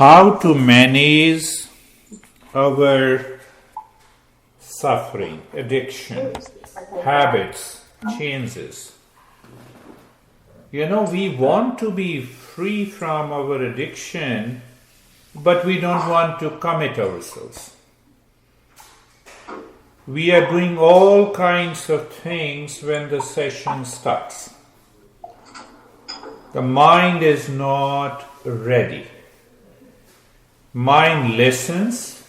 how to manage our suffering, addiction, habits, changes. We want to be free from our addiction, but we don't want to commit ourselves. We are doing all kinds of things when the session starts. The mind is not ready. Mind listens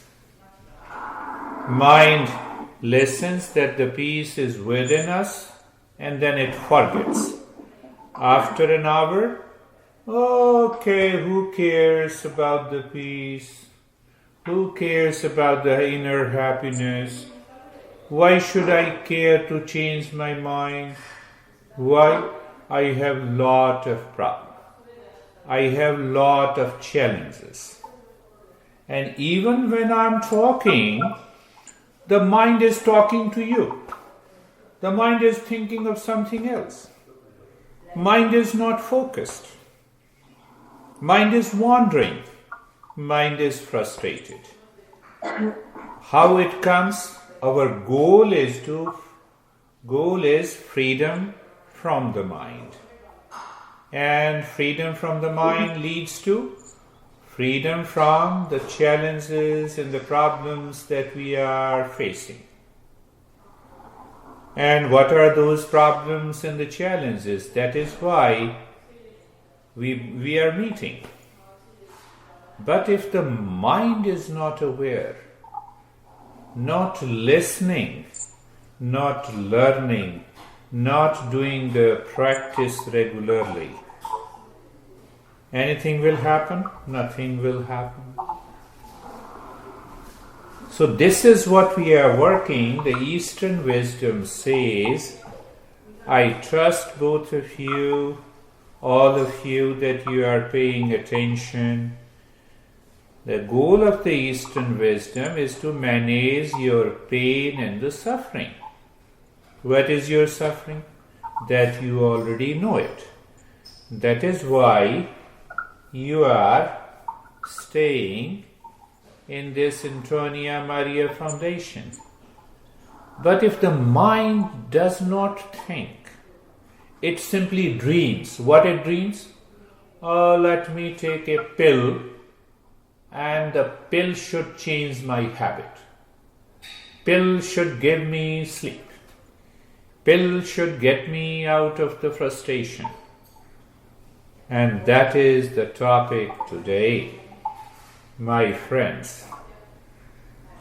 that the peace is within us, and then it forgets. After an hour, okay, who cares about the peace? Who cares about the inner happiness? Why should I care to change my mind? Why? I have lot of problems. I have lot of challenges. And even when I'm talking, the mind is talking to you. The mind is thinking of something else. Mind is not focused. Mind is wandering. Mind is frustrated. How it comes? Our goal is freedom from the mind. And freedom from the mind leads to freedom from the challenges and the problems that we are facing. And what are those problems and the challenges? That is why we are meeting. But if the mind is not aware, not listening, not learning, not doing the practice regularly, anything will happen? Nothing will happen. So this is what we are working. The Eastern wisdom says, I trust both of you, all of you, that you are paying attention. The goal of the Eastern wisdom is to manage your pain and the suffering. What is your suffering? That you already know it. That is why you are staying in this Antonia Maria Foundation. But if the mind does not think, it simply dreams. What it dreams? Oh, let me take a pill, and the pill should change my habit. Pill should give me sleep. Pill should get me out of the frustration. And that is the topic today, my friends.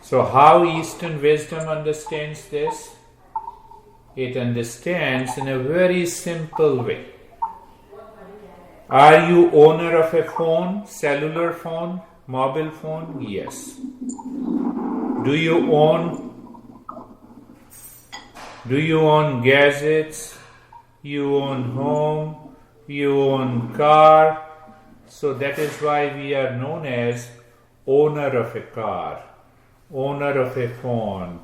So how Eastern wisdom understands this? It understands in a very simple way. Are you owner of a phone, cellular phone, mobile phone? Yes. Do you own gadgets? You own home? You own car? So that is why we are known as owner of a car, owner of a phone.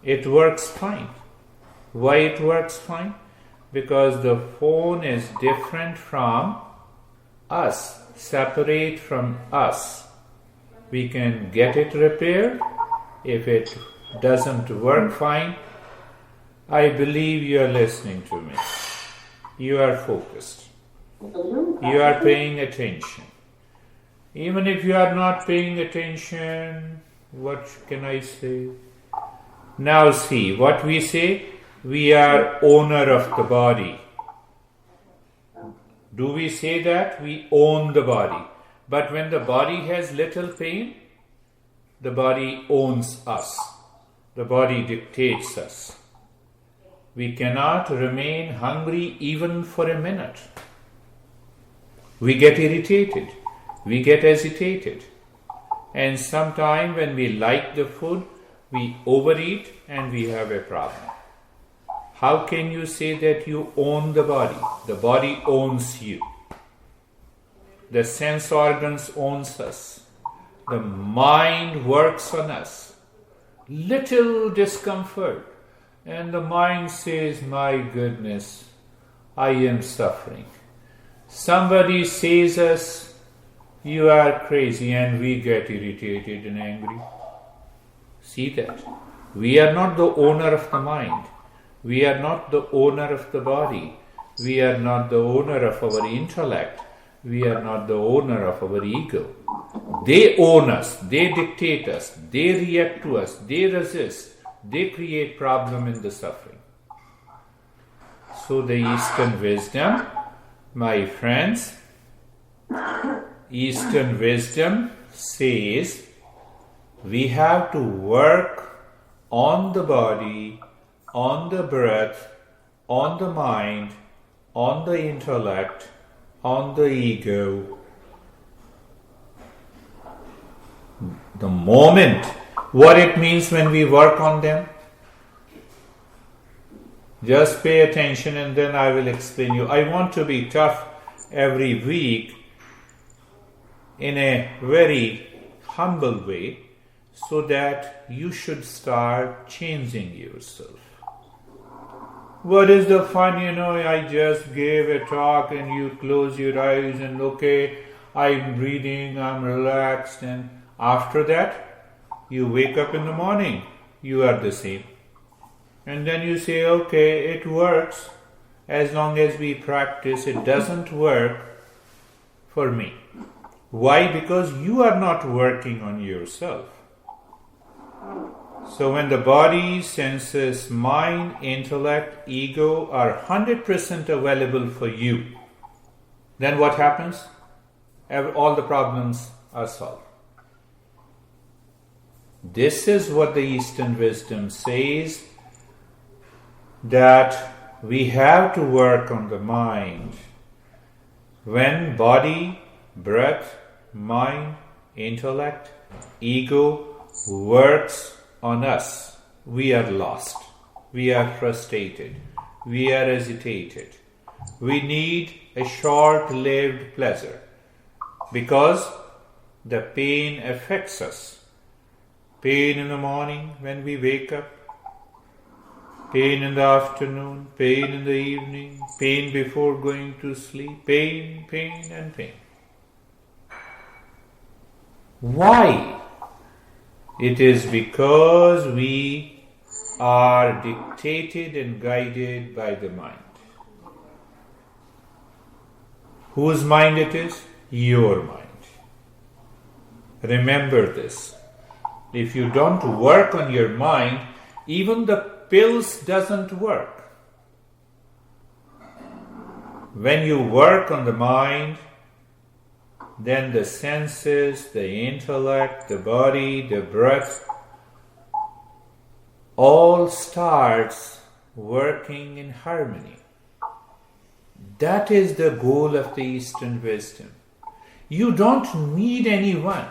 It works fine. Why it works fine? Because the phone is different from us, separate from us. We can get it repaired. If it doesn't work fine, I believe you are listening to me. You are focused. You are paying attention. Even if you are not paying attention, what can I say? Now see, what we say, we are owner of the body. Do we say that? We own the body. But when the body has little pain, the body owns us. The body dictates us. We cannot remain hungry even for a minute. We get irritated. We get agitated. And sometime when we like the food, we overeat and we have a problem. How can you say that you own the body? The body owns you. The sense organs owns us. The mind works on us. Little discomfort. And the mind says, my goodness, I am suffering. Somebody says us, You are crazy, and we get irritated and angry. See that? We are not the owner of the mind. We are not the owner of the body. We are not the owner of our intellect. We are not the owner of our ego. They own us. They dictate us. They react to us. They resist. They create problem in the suffering. So the Eastern wisdom, my friends, Eastern wisdom says we have to work on the body, on the breath, on the mind, on the intellect, on the ego. The moment, what it means when we work on them, just pay attention and then I will explain you. I want to be tough every week in a very humble way so that you should start changing yourself. What is the fun, I just gave a talk and you close your eyes and okay, I'm breathing, I'm relaxed, and after that, you wake up in the morning, you are the same. And then you say, okay, it works as long as we practice. It doesn't work for me. Why? Because you are not working on yourself. So when the body, senses, mind, intellect, ego are 100% available for you, then what happens? All the problems are solved. This is what the Eastern wisdom says, that we have to work on the mind. When body, breath, mind, intellect, ego works on us, we are lost, we are frustrated, we are agitated. We need a short-lived pleasure because the pain affects us. Pain in the morning when we wake up, pain in the afternoon, pain in the evening, pain before going to sleep, pain, and pain. Why? It is because we are dictated and guided by the mind. Whose mind it is? Your mind. Remember this. If you don't work on your mind, even the pills doesn't work. When you work on the mind, then the senses, the intellect, the body, the breath, all starts working in harmony. That is the goal of the Eastern wisdom. You don't need anyone,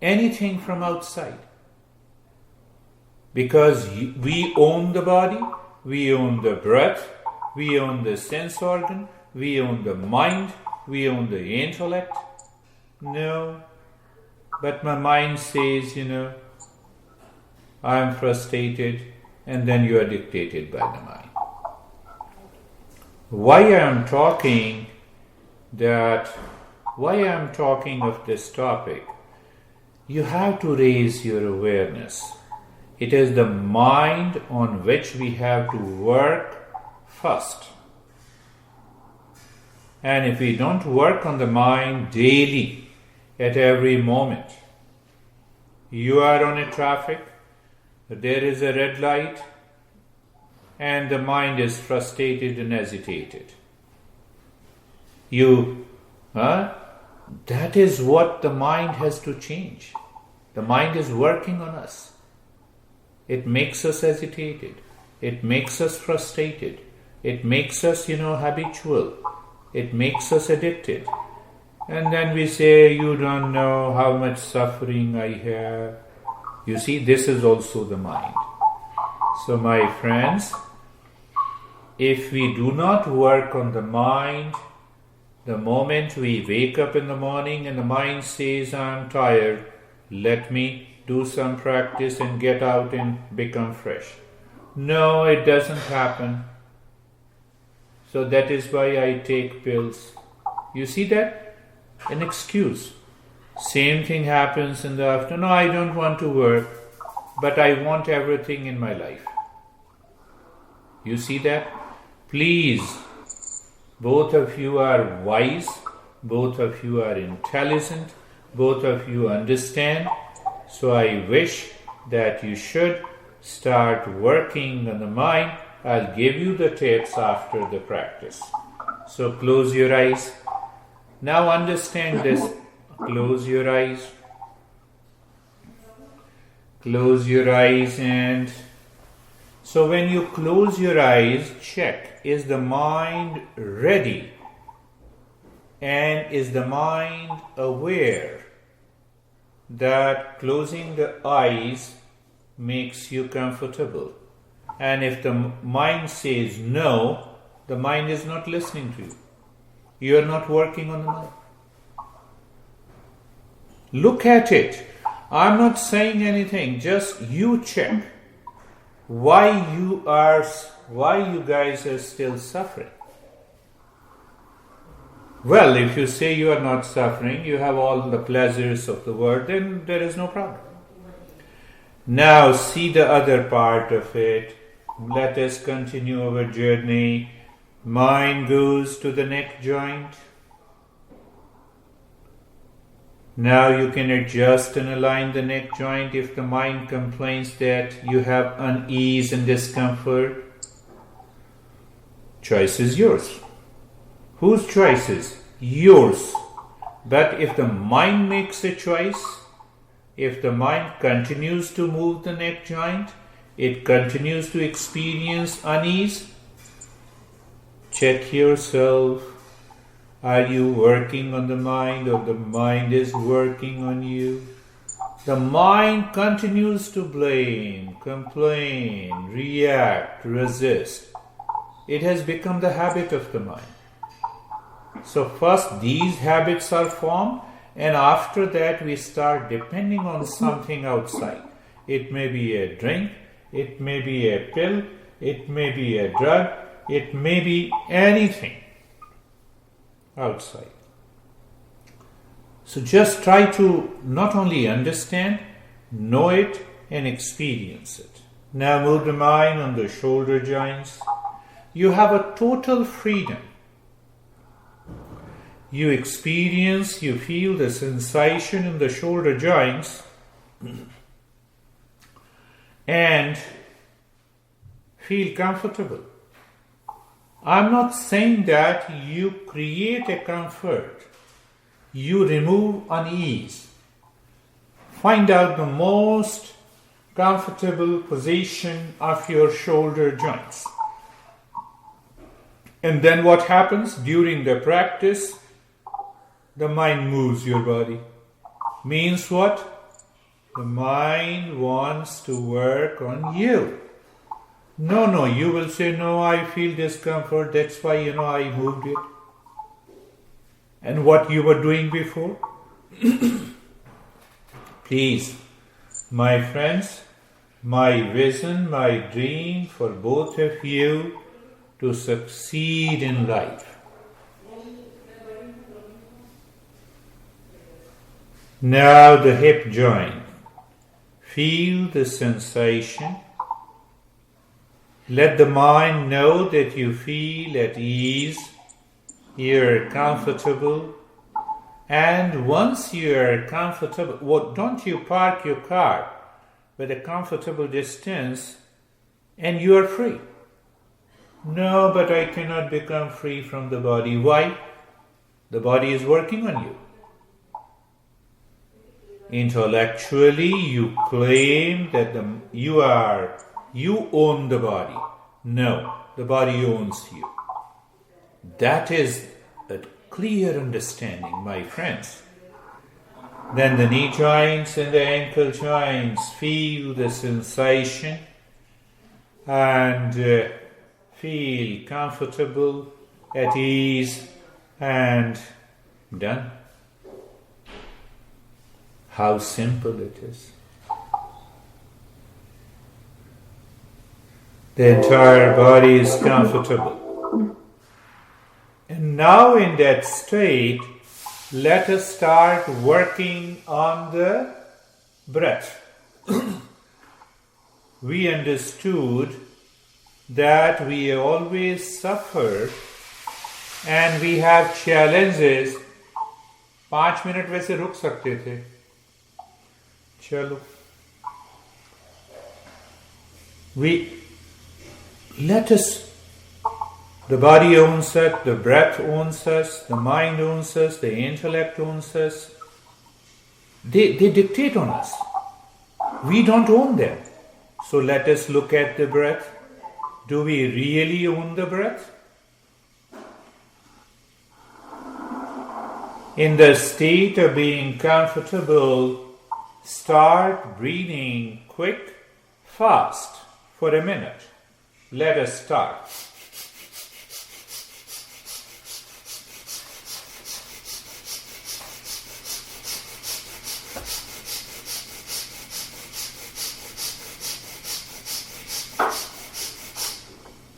anything from outside. Because we own the body, we own the breath, we own the sense organ, we own the mind, we own the intellect. No, but my mind says, I am frustrated, and then you are dictated by the mind. Why I am talking of this topic, you have to raise your awareness. It is the mind on which we have to work first. And if we don't work on the mind daily, at every moment, you are on a traffic, there is a red light, and the mind is frustrated and agitated. That is what the mind has to change. The mind is working on us. It makes us agitated. It makes us frustrated. It makes us, habitual. It makes us addicted. And then we say, you don't know how much suffering I have. You see, this is also the mind. So my friends, if we do not work on the mind, the moment we wake up in the morning and the mind says, I'm tired, let me do some practice and get out and become fresh. No, it doesn't happen. So that is why I take pills. You see that? an excuse. Same thing happens in the afternoon. No, I don't want to work, but I want everything in my life. You see that? Please, both of you are wise, both of you are intelligent, both of you understand. So I wish that you should start working on the mind. I'll give you the tips after the practice. So close your eyes. Now understand this. Close your eyes. Close your eyes, and so when you close your eyes, check, is the mind ready? And is the mind aware that closing the eyes makes you comfortable? And if the mind says no, the mind is not listening to you. You are not working on the mind. Look at it. I'm not saying anything, just you check why you guys are still suffering. Well, if you say you are not suffering, you have all the pleasures of the world, then there is no problem. Now see the other part of it. Let us continue our journey. Mind goes to the neck joint. Now you can adjust and align the neck joint. If the mind complains that you have unease and discomfort, choice is yours. Whose choice is? Yours. But if the mind makes a choice, if the mind continues to move the neck joint, it continues to experience unease, check yourself. Are you working on the mind, or the mind is working on you? The mind continues to blame, complain, react, resist. It has become the habit of the mind. So first these habits are formed, and after that we start depending on something outside. It may be a drink, it may be a pill, it may be a drug, it may be anything outside. So just try to not only understand, know it and experience it. Now move the mind on the shoulder joints. You have a total freedom. You experience, you feel the sensation in the shoulder joints and feel comfortable. I'm not saying that you create a comfort. You remove unease. Find out the most comfortable position of your shoulder joints. And then what happens during the practice? The mind moves your body. Means what? The mind wants to work on you. No, you will say, no, I feel discomfort, that's why, I moved it. And what you were doing before? Please, my friends, my vision, my dream for both of you to succeed in life. Now the hip joint. Feel the sensation. Let the mind know that you feel at ease, you're comfortable, and once you're comfortable, don't you park your car with a comfortable distance and you are free. No, but I cannot become free from the body. Why? The body is working on you. Intellectually, you claim that you own the body. No, the body owns you. That is a clear understanding, my friends. Then the knee joints and the ankle joints, feel the sensation and feel comfortable, at ease, and done. How simple it is. The entire body is comfortable. And now in that state, let us start working on the breath. We understood that we always suffer and we have challenges. 5 minute वैसे रुक सकते थे. चलो. Let us, the body owns us, the breath owns us, the mind owns us, the intellect owns us. They dictate on us. We don't own them. So let us look at the breath. Do we really own the breath? In the state of being comfortable, start breathing quick, fast for a minute. Let us start.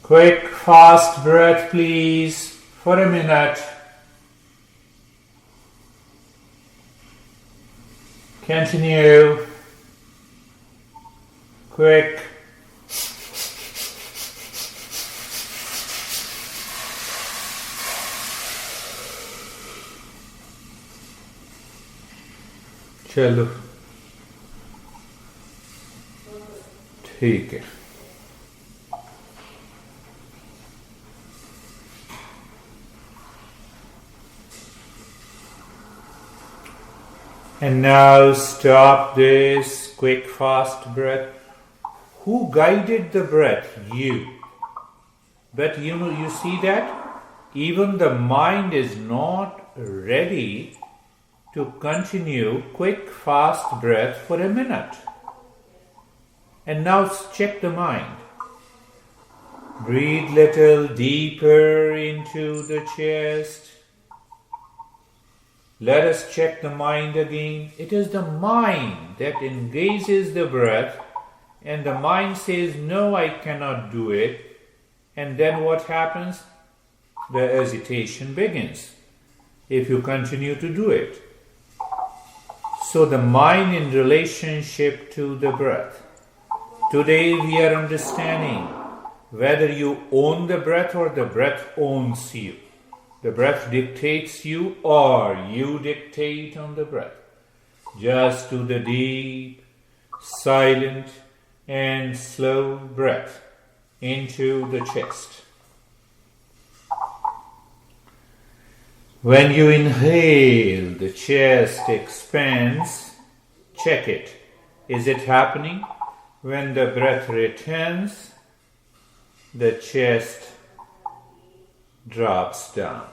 Quick, fast breath, please, for a minute. Continue. Quick. चलो ठीक है. And now stop this quick fast breath. Who guided the breath? You. But you see that even the mind is not ready to continue quick fast breath for a minute. And now check the mind. Breathe little deeper into the chest. Let us check the mind again. It is the mind that engages the breath, and the mind says, no, I cannot do it. And then what happens? The hesitation begins if you continue to do it. So the mind in relationship to the breath. Today we are understanding whether you own the breath or the breath owns you. The breath dictates you or you dictate on the breath. Just do the deep, silent and slow breath into the chest. When you inhale, the chest expands. Check it. Is it happening? When the breath returns, the chest drops down.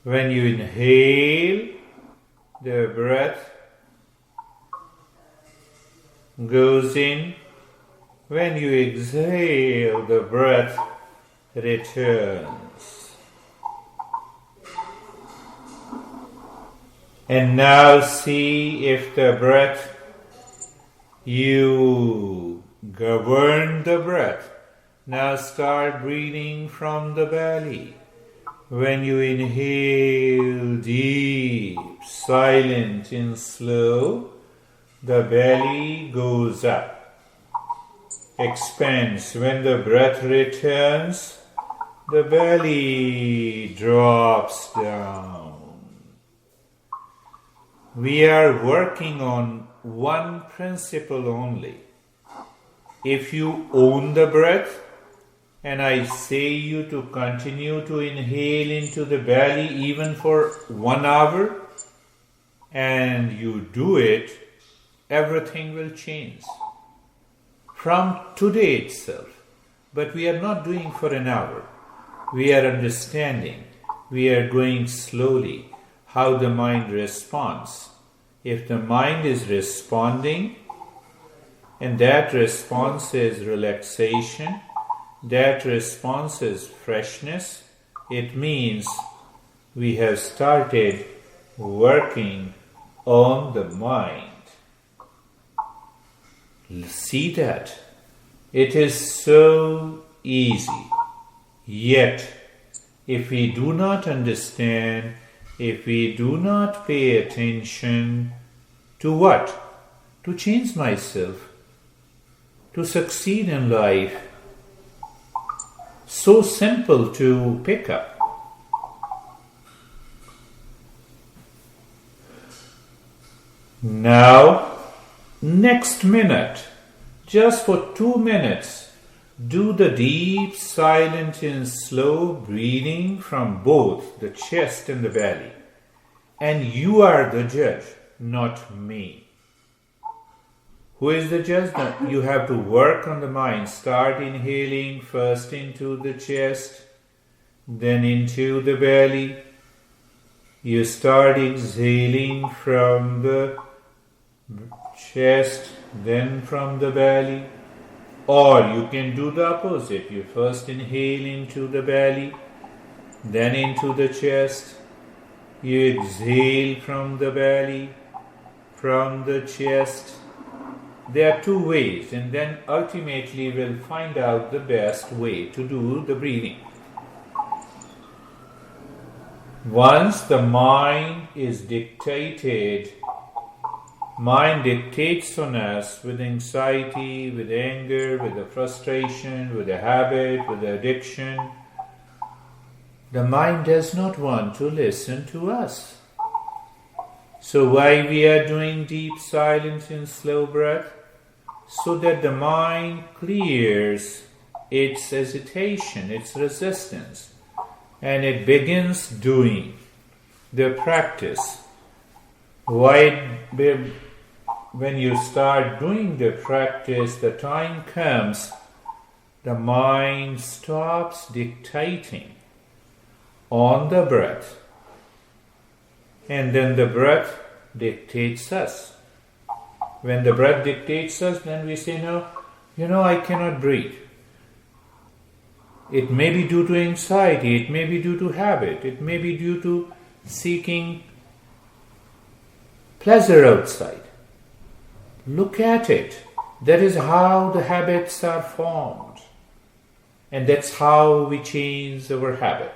When you inhale, the breath goes in. When you exhale, the breath returns. And now see if the breath, you govern the breath. Now start breathing from the belly. When you inhale deep, silent and slow, the belly goes up, expands. When the breath returns, the belly drops down. We are working on one principle only. If you own the breath, and I say you to continue to inhale into the belly even for 1 hour, and you do it, everything will change from today itself. But we are not doing for an hour. We are understanding. We are going slowly how the mind responds. If the mind is responding, and that response is relaxation, that response is freshness, it means we have started working on the mind. See that? It is so easy. Yet, if we do not understand if we do not pay attention to what? To change myself, to succeed in life. So simple to pick up. Now, next minute, just for 2 minutes, do the deep, silent and slow breathing from both the chest and the belly. And you are the judge, not me. Who is the judge? You have to work on the mind. Start inhaling first into the chest, then into the belly. You start exhaling from the chest, then from the belly. Or you can do the opposite. You first inhale into the belly, then into the chest. You exhale from the belly, from the chest. There are 2 ways, and then ultimately we'll find out the best way to do the breathing. Once the mind is dictated, mind dictates on us with anxiety, with anger, with the frustration, with the habit, with the addiction. The mind does not want to listen to us. So why we are doing deep silence and slow breath? So that the mind clears its hesitation, its resistance, and it begins doing the practice. When you start doing the practice, the time comes, the mind stops dictating on the breath, and then the breath dictates us. When the breath dictates us, then we say, no, I cannot breathe. It may be due to anxiety, it may be due to habit, it may be due to seeking pleasure outside. Look at it. That is how the habits are formed. And that's how we change our habit.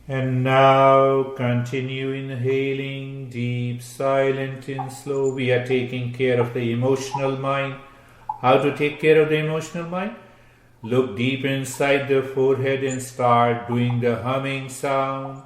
And now continue inhaling, deep, silent and slow. We are taking care of the emotional mind. How to take care of the emotional mind? Look deep inside the forehead and start doing the humming sound.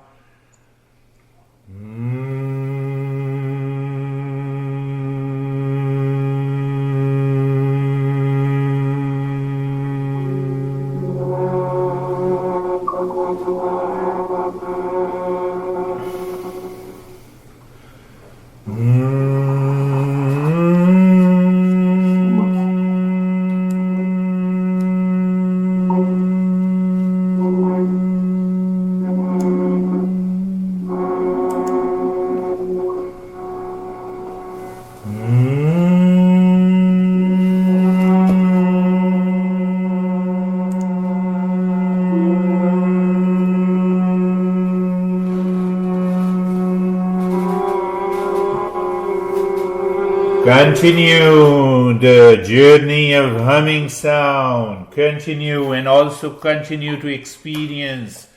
Continue the journey of humming sound. Continue and also continue to experience.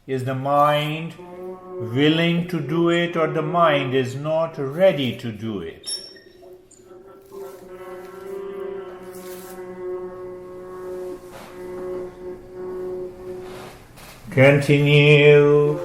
Is the mind willing to do it, or the mind is not ready to do it? Continue.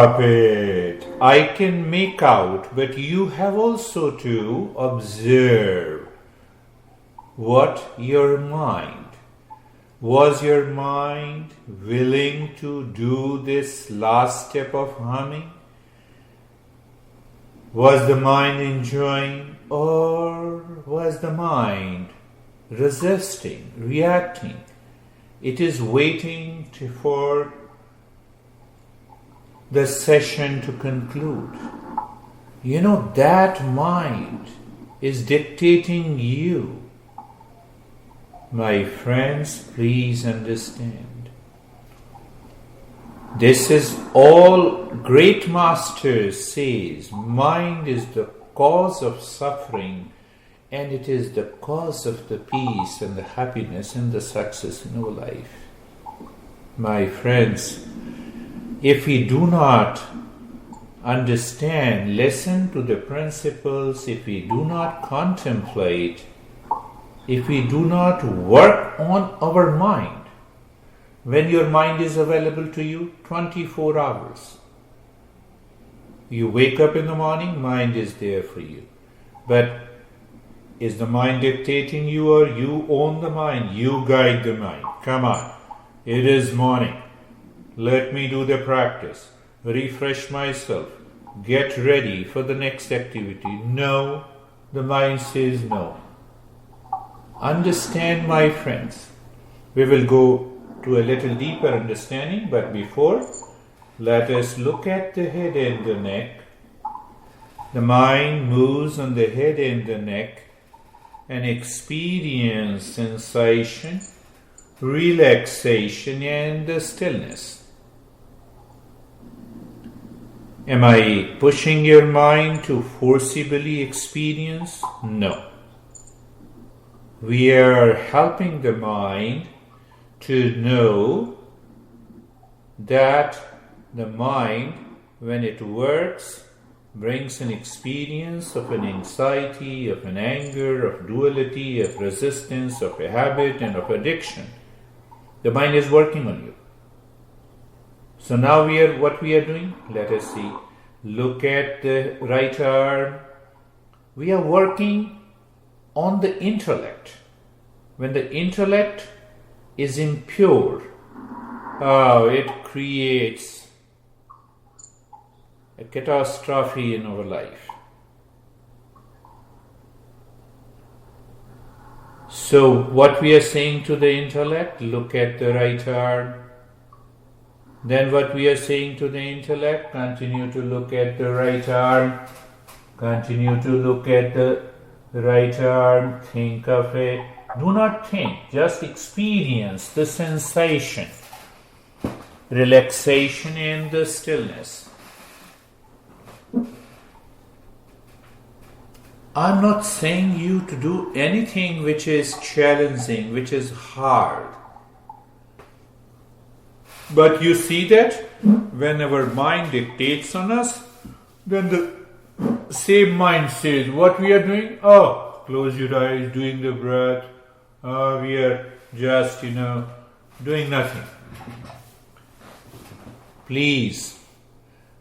stop it. I can make out, but you have also to observe what your mind. Was your mind willing to do this last step of humming? Was the mind enjoying, or was the mind resisting, reacting? It is waiting for the session to conclude. That mind is dictating you. My friends, please understand. This is all great masters says. Mind is the cause of suffering, and it is the cause of the peace and the happiness and the success in our life. My friends, if we do not understand, listen to the principles, if we do not contemplate, if we do not work on our mind, when your mind is available to you 24 hours, you wake up in the morning, mind is there for you. But is the mind dictating you, or you own the mind? You guide the mind. Come on, it is morning. Let me do the practice. Refresh myself. Get ready for the next activity. No, the mind says no. Understand, my friends. We will go to a little deeper understanding, but before, let us look at the head and the neck. The mind moves on the head and the neck and experience sensation, relaxation, and the stillness. Am I pushing your mind to forcibly experience? No. We are helping the mind to know that the mind, when it works, brings an experience of an anxiety, of an anger, of duality, of resistance, of a habit, and of addiction. The mind is working on you. So now what we are doing? Let us see. Look at the right arm. We are working on the intellect. When the intellect is impure, it creates a catastrophe in our life. So what we are saying to the intellect, look at the right arm. Then what we are saying to the intellect, continue to look at the right arm. Continue to look at the right arm, think of it. Do not think, just experience the sensation, relaxation, and the stillness. I'm not saying you to do anything which is challenging, which is hard. But you see that when our mind dictates on us, then the same mind says, what we are doing? Oh, close your eyes, doing the breath. We are just, doing nothing. Please,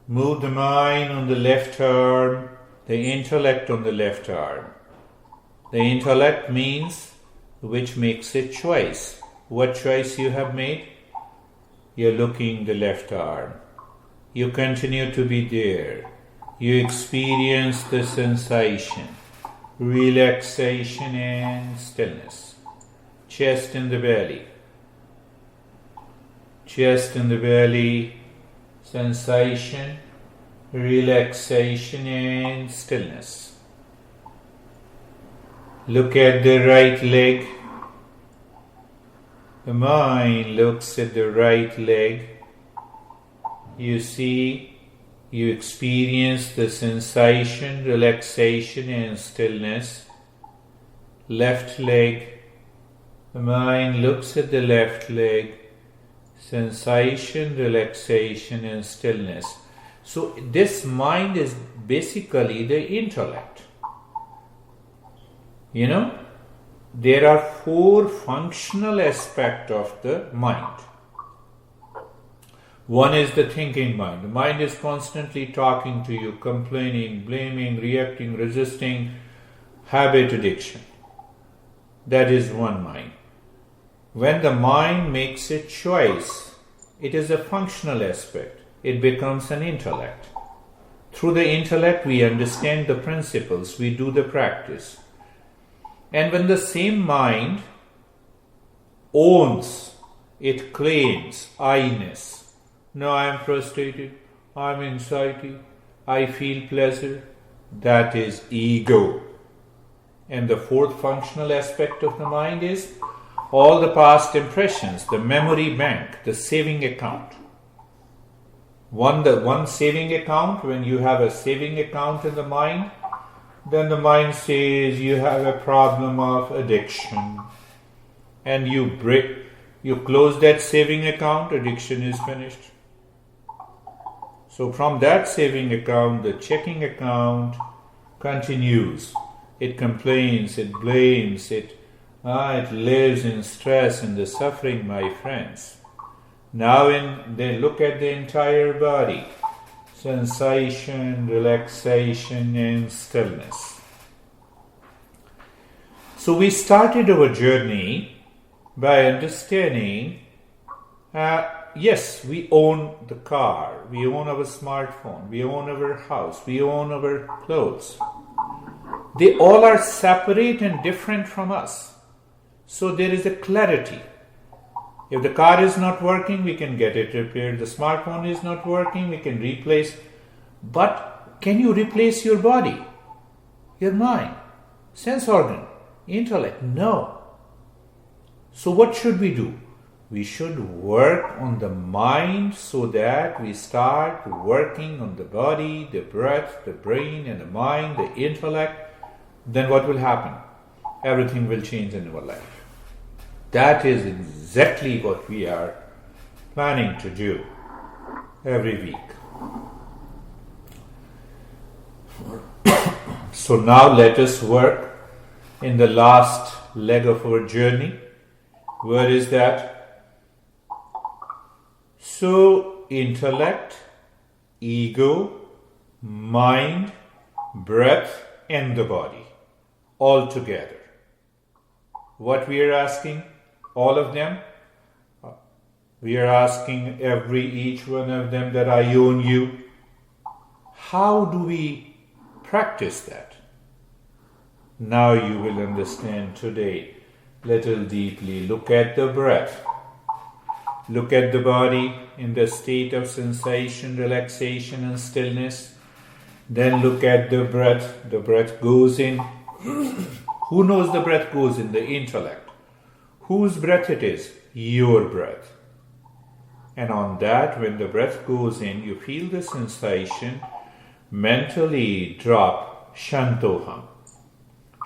move the mind on the left arm, the intellect on the left arm. The intellect means which makes a choice. What choice you have made? You're looking the left arm. You continue to be there. You experience the sensation, relaxation, and stillness. Chest and the belly. Chest and the belly, sensation, relaxation, and stillness. Look at the right leg. The mind looks at the right leg. You see, you experience the sensation, relaxation, and stillness. Left leg. The mind looks at the left leg. Sensation, relaxation, and stillness. So this mind is basically the intellect. There are 4 functional aspects of the mind. One is the thinking mind. The mind is constantly talking to you, complaining, blaming, reacting, resisting, habit, addiction. That is one mind. When the mind makes a choice, it is a functional aspect. It becomes an intellect. Through the intellect, we understand the principles, we do the practice. And when the same mind owns, it claims I-ness. No, I am frustrated, I am anxiety, I feel pleasure. That is ego. And the fourth functional aspect of the mind is all the past impressions, the memory bank, the saving account. One saving account, when you have a saving account in the mind, then the mind says you have a problem of addiction. And you close that saving account, addiction is finished. So from that saving account, the checking account continues. It complains, it blames, it lives in stress and the suffering, my friends. Now they look at the entire body, sensation, relaxation and stillness. So we started our journey by understanding, yes, we own the car, we own our smartphone, we own our house, we own our clothes. They all are separate and different from us. So there is a clarity. If the car is not working, we can get it repaired. The smartphone is not working, we can replace. But can you replace your body, your mind, sense organ, intellect? No. So what should we do? We should work on the mind so that we start working on the body, the breath, the brain and the mind, the intellect. Then what will happen? Everything will change in our life. That is exactly what we are planning to do every week. So now let us work in the last leg of our journey. Where is that? So intellect, ego, mind, breath and the body all together. What we are asking? All of them? We are asking each one of them that I own you. How do we practice that? Now you will understand today. Little deeply. Look at the breath. Look at the body in the state of sensation, relaxation and stillness. Then look at the breath. The breath goes in. Who knows the breath goes in? The intellect. Whose breath it is? Your breath. And on that, when the breath goes in, you feel the sensation, mentally drop Shantoham.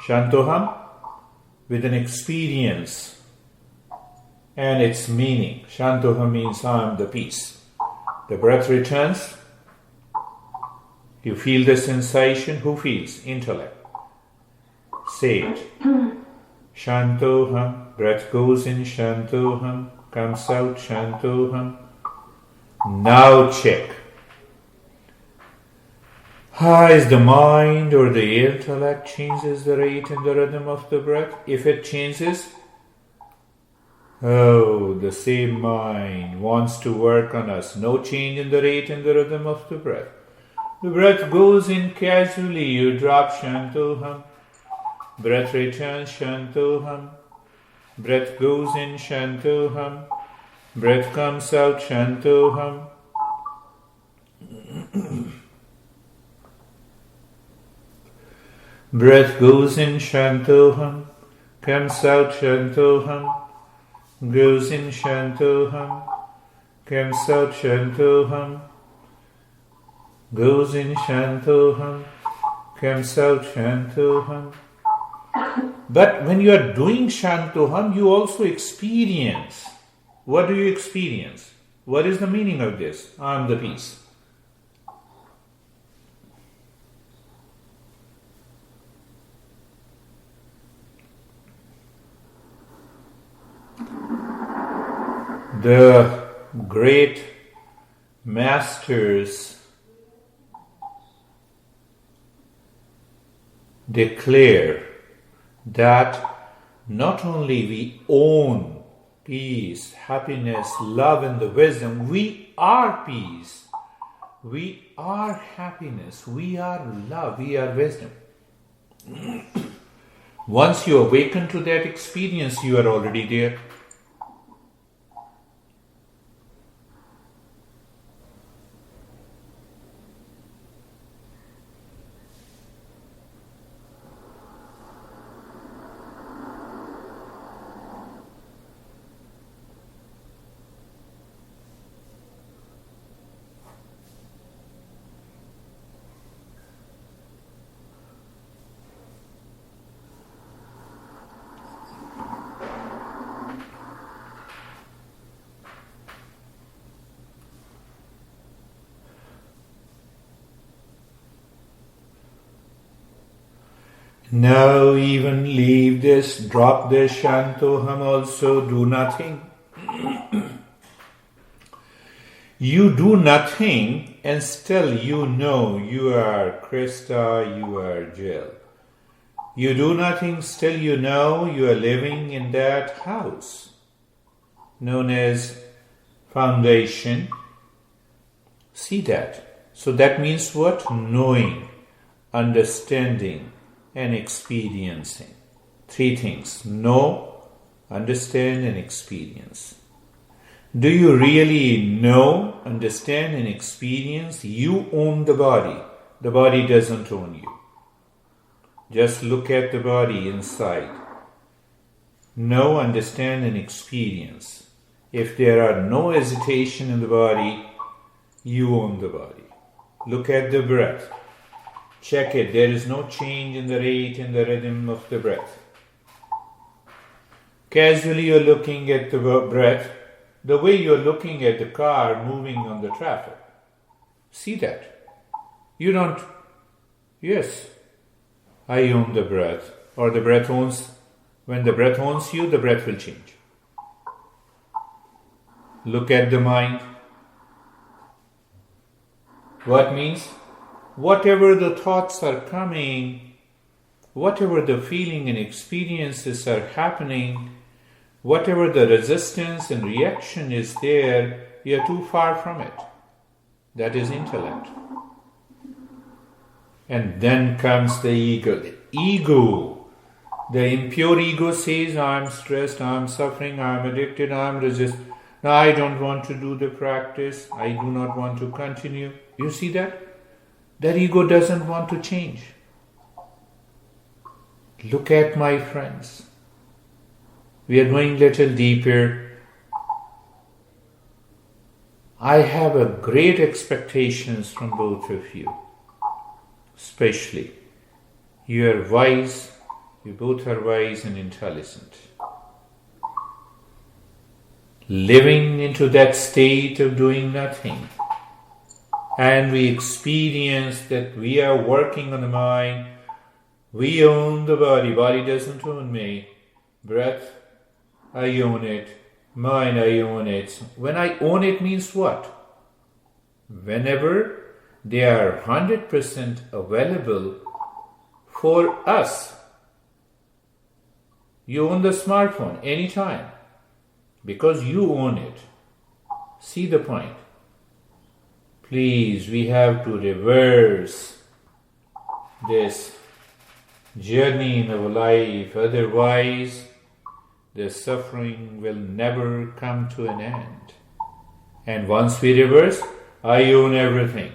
Shantoham with an experience and its meaning. Shantoham means I am the peace. The breath returns. You feel the sensation. Who feels? Intellect. Say it. Shantoham. Breath goes in, Shantoham. Comes out, Shantoham. Now check. Is the mind or the intellect changes the rate and the rhythm of the breath? If it changes, the same mind wants to work on us. No change in the rate and the rhythm of the breath. The breath goes in casually, you drop Shantoham. Breath returns, Shantoham. Breath goes in, Shantoham. Breath comes out, Shantoham. Breath goes in, Shantoham. Comes out, Shantoham. Goes in, Shantoham. Comes out, Shantoham. Goes in, Shantoham. Comes out, Shantoham. But when you are doing Shantoham, you also experience. What do you experience? What is the meaning of this? I am the peace. The great masters declare that not only we own peace, happiness, love, and the wisdom, we are peace, we are happiness, we are love, we are wisdom. Once you awaken to that experience, you are already there. Now even leave this, drop this Shantoham also, do nothing. You do nothing and still you know you are Krista, you are Jill. You do nothing, still you know you are living in that house known as foundation. See that. So that means what? Knowing, understanding, and experiencing. Three things: know, understand, and experience. Do you really know, understand, and experience? You own the body. The body doesn't own you. Just look at the body inside. Know, understand, and experience. If there are no hesitation in the body, you own the body. Look at the breath. Check it. There is no change in the rate and the rhythm of the breath. Casually you're looking at the breath the way you're looking at the car moving on the traffic. See that. You don't, yes, I own the breath, or the breath owns, when the breath owns you, the breath will change. Look at the mind. What means? Whatever the thoughts are coming, whatever the feeling and experiences are happening, whatever the resistance and reaction is there, you are too far from it. That is intellect. And then comes the ego. The ego, the impure ego says, I am stressed, I am suffering, I am addicted, I am resistant. Now I don't want to do the practice, I do not want to continue. You see that? That ego doesn't want to change. Look at my friends. We are going a little deeper. I have a great expectations from both of you. Especially, you are wise, you both are wise and intelligent. Living into that state of doing nothing. And we experience that we are working on the mind. We own the body. Body doesn't own me. Breath, I own it. Mind, I own it. When I own it means what? Whenever they are 100% available for us. You own the smartphone anytime because you own it. See the point? Please, we have to reverse this journey in our life. Otherwise, the suffering will never come to an end. And once we reverse, I own everything.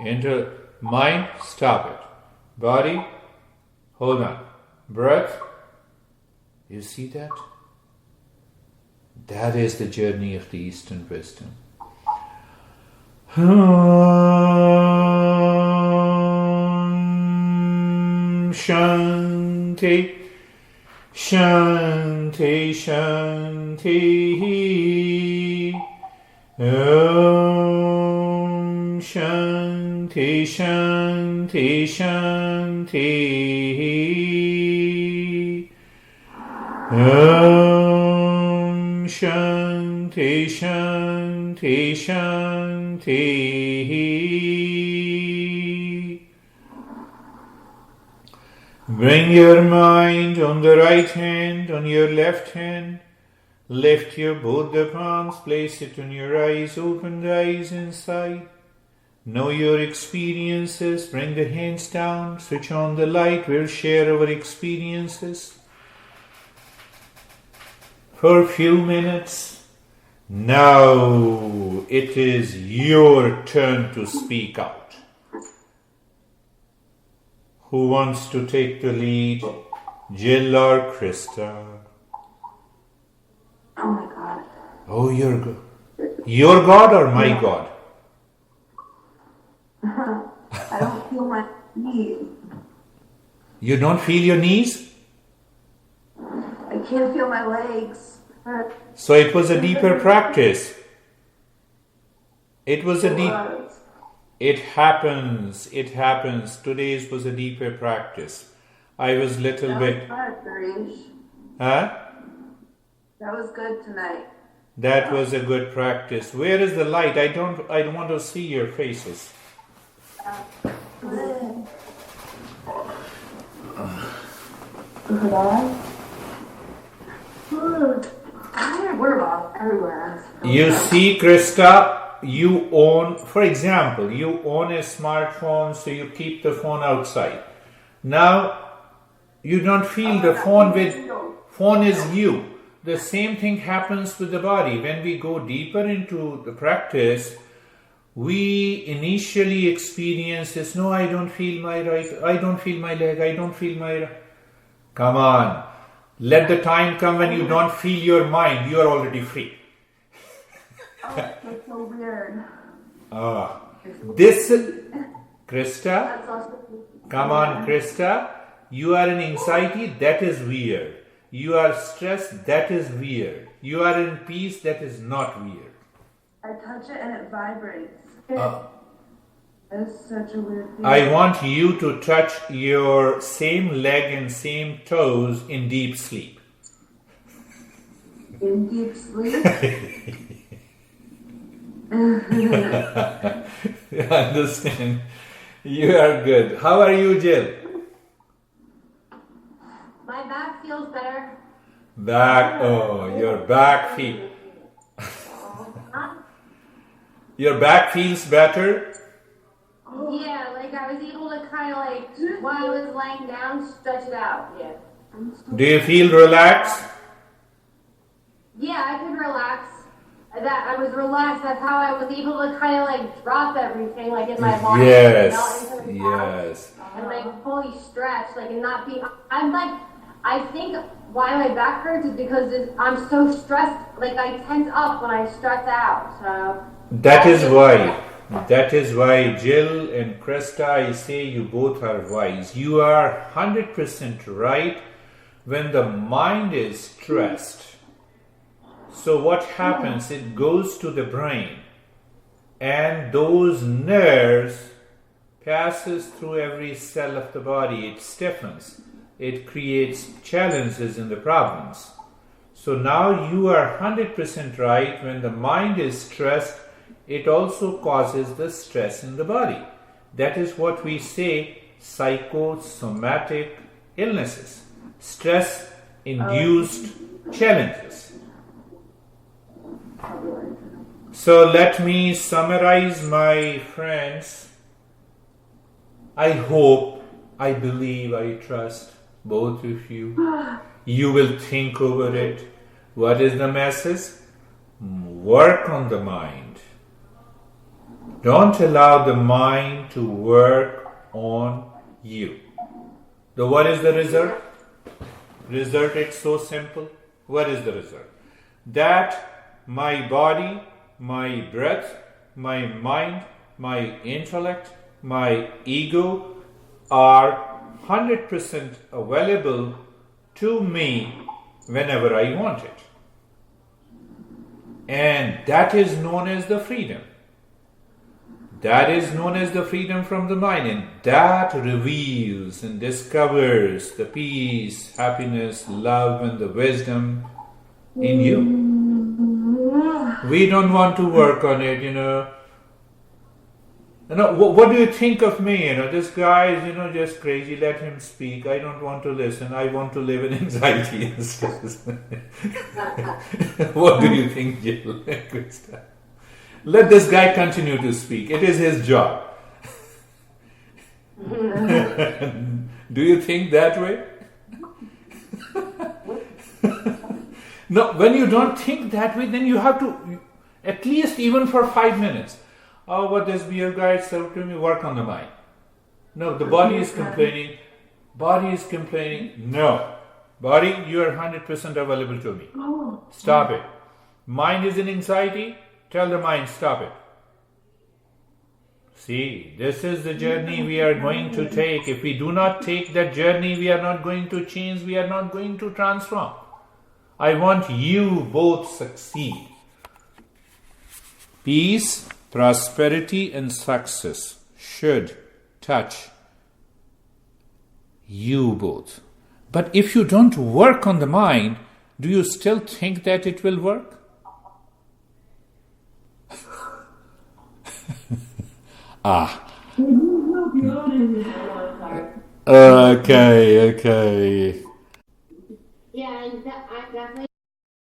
Enter mind, stop it. Body, hold on. Breath, you see that? That is the journey of the Eastern wisdom. Shanti, Shanti, Shanti. Om Shanti, Shanti, Shanti. Om Shanti, Shanti, Shanti. Bring your mind on the right hand, on your left hand. Lift your both the palms, place it on your eyes, open the eyes inside. Know your experiences, bring the hands down, switch on the light, we'll share our experiences for a few minutes. Now it is your turn to speak out. Who wants to take the lead? Jill or Krista? Oh my God. Oh, you're good. Your God or my God? I don't feel my knees. You don't feel your knees? I can't feel my legs. So it was a deeper practice. It was a deep... It happens. Today's was a deeper practice. I was little bit... Girish. Huh? That was good tonight. That was a good practice. Where is the light? I don't want to see your faces. We're about everywhere. You see, Krista, you own, for example, you own a smartphone, so you keep the phone outside. Now, you don't feel the phone phone is you. The same thing happens with the body. When we go deeper into the practice, we initially experience this, no, I don't feel my right, I don't feel my leg, I don't feel my... Come on. Let the time come when you don't feel your mind, you are already free. Oh, that's so weird. This, Krista, come on, Krista, you are in anxiety, that is weird. You are stressed, that is weird. You are in peace, that is not weird. I touch it and it vibrates. That's such a weird thing. I want you to touch your same leg and same toes in deep sleep. In deep sleep? I understand. You are good. How are you, Jill? My back feels better. Back, oh, your back feel. Your back feels better? Yeah, like I was able to kind of like, while I was laying down, stretch it out, yeah. Do you feel relaxed? Yeah, I could relax. That I was relaxed, that's how I was able to kind of like drop everything like in my body. Yes, into the yes. and like fully stretch, like and not be, I'm like, I think why my back hurts is because I'm so stressed, like I tense up when I stretch out, so. That is why, Jill and Krista, I say you both are wise. You are 100% right when the mind is stressed. So what happens? It goes to the brain and those nerves passes through every cell of the body. It stiffens. It creates challenges in the problems. So now you are 100% right. When the mind is stressed, it also causes the stress in the body. That is what we say psychosomatic illnesses, stress-induced challenges. So let me summarize, my friends. I hope, I believe, I trust both of you. You will think over it. What is the message? Work on the mind. Don't allow the mind to work on you. What is the result? Result, it's so simple. What is the result? That my body, my breath, my mind, my intellect, my ego are 100% available to me whenever I want it. And that is known as the freedom. That is known as the freedom from the mind, and that reveals and discovers the peace, happiness, love, and the wisdom in you. We don't want to work on it, What do you think of me? This guy is, just crazy. Let him speak. I don't want to listen. I want to live in anxiety and stress. What do you think, Jill? Let this guy continue to speak. It is his job. Do you think that way? No, when you don't think that way, then you have to, at least even for 5 minutes. Oh, what this beer guy said to me, work on the mind. No, the body is complaining. Body is complaining. No. Body, you are 100% available to me. Stop it. Mind is in anxiety. Tell the mind, stop it. See, this is the journey we are going to take. If we do not take that journey, we are not going to change. We are not going to transform. I want you both succeed. Peace, prosperity, and success should touch you both. But if you don't work on the mind, do you still think that it will work? Okay. Yeah, I definitely